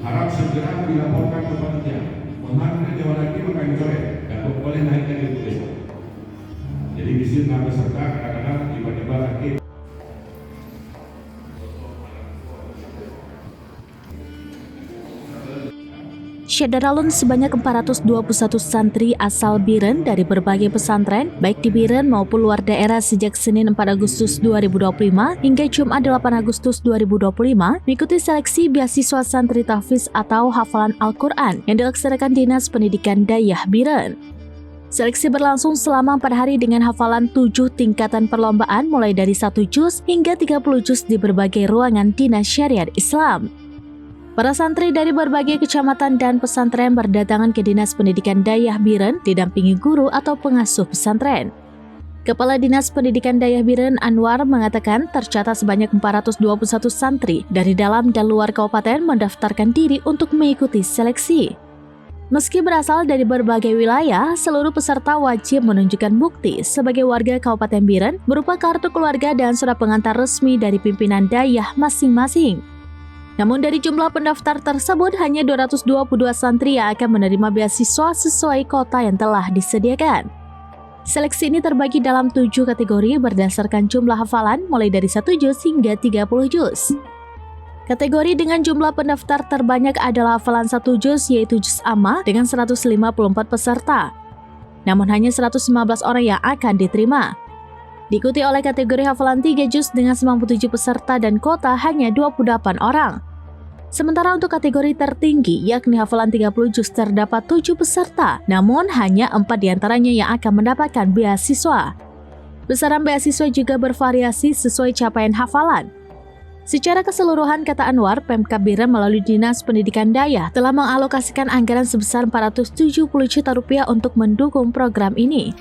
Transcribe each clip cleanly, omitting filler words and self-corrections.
harap segera dilaporkan ke panitia. Menghargai Dewan Hakim akan dicoret dan boleh naik lagi besok. Jadi di sini peserta kadang-kadang tiba-tiba hakim. Syederalun sebanyak 421 santri asal Biren dari berbagai pesantren, baik di Biren maupun luar daerah sejak Senin 4 Agustus 2025 hingga Jumat 8 Agustus 2025 mengikuti seleksi beasiswa santri tahfiz atau hafalan Al-Quran yang dilaksanakan Dinas Pendidikan Dayah Biren. Seleksi berlangsung selama 4 hari dengan hafalan 7 tingkatan perlombaan mulai dari 1 juz hingga 30 juz di berbagai ruangan Dinas Syariat Islam. Para santri dari berbagai kecamatan dan pesantren berdatangan ke Dinas Pendidikan Dayah Biren didampingi guru atau pengasuh pesantren. Kepala Dinas Pendidikan Dayah Biren Anwar mengatakan tercatat sebanyak 421 santri dari dalam dan luar kabupaten mendaftarkan diri untuk mengikuti seleksi. Meski berasal dari berbagai wilayah, seluruh peserta wajib menunjukkan bukti sebagai warga Kabupaten Biren berupa kartu keluarga dan surat pengantar resmi dari pimpinan dayah masing-masing. Namun dari jumlah pendaftar tersebut, hanya 222 santri yang akan menerima beasiswa sesuai kota yang telah disediakan. Seleksi ini terbagi dalam 7 kategori berdasarkan jumlah hafalan mulai dari 1 juz hingga 30 juz. Kategori dengan jumlah pendaftar terbanyak adalah hafalan 1 juz yaitu juz amma dengan 154 peserta. Namun hanya 115 orang yang akan diterima. Diikuti oleh kategori hafalan 3 juz dengan 97 peserta dan kota hanya 28 orang. Sementara untuk kategori tertinggi yakni hafalan 30 juz terdapat 7 peserta, namun hanya 4 diantaranya yang akan mendapatkan beasiswa. Besaran beasiswa juga bervariasi sesuai capaian hafalan. Secara keseluruhan, kata Anwar, Pemkab Biren melalui Dinas Pendidikan Dayah telah mengalokasikan anggaran sebesar 470 juta rupiah untuk mendukung program ini.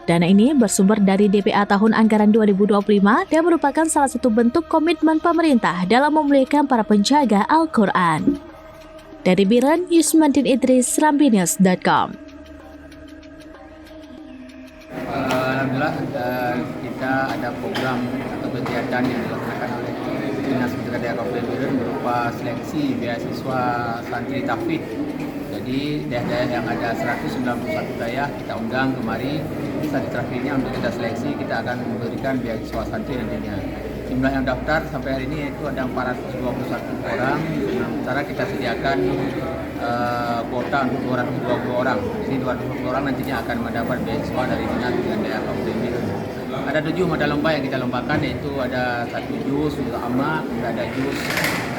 Dana ini bersumber dari DPA tahun anggaran 2025 dan merupakan salah satu bentuk komitmen pemerintah dalam memuliakan para penjaga Al-Quran. Dari Biren, Yusmandin Idris, Rambinews.com. Alhamdulillah kita ada program atau kegiatan yang dilaksanakan oleh Dinas Pendidikan Dayah Kabupaten Biren berupa seleksi beasiswa santri tahfiz. Jadi daerah-daerah yang ada 191 daerah kita undang kemari. Santri tahfiznya untuk kita seleksi, kita akan memberikan beasiswa santri nantinya. Jumlah yang daftar sampai hari ini itu ada 421 orang. Sementara kita sediakan kuota untuk 220 orang. Jadi 220 orang nantinya akan mendapat beasiswa dari Dinas Pendidikan Dayah Kabupaten Biren. Ada 7 mata lomba yang kita lombakan, yaitu ada 1 juz, juz amma, ada juz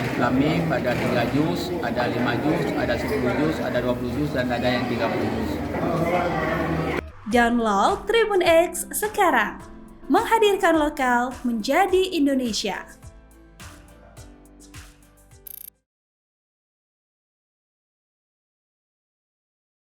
alif lam mim, ada 3 juz, ada 5 juz, ada 10 juz, ada 20 juz, dan ada yang 30 juz. Download Tribun X sekarang, menghadirkan lokal menjadi Indonesia.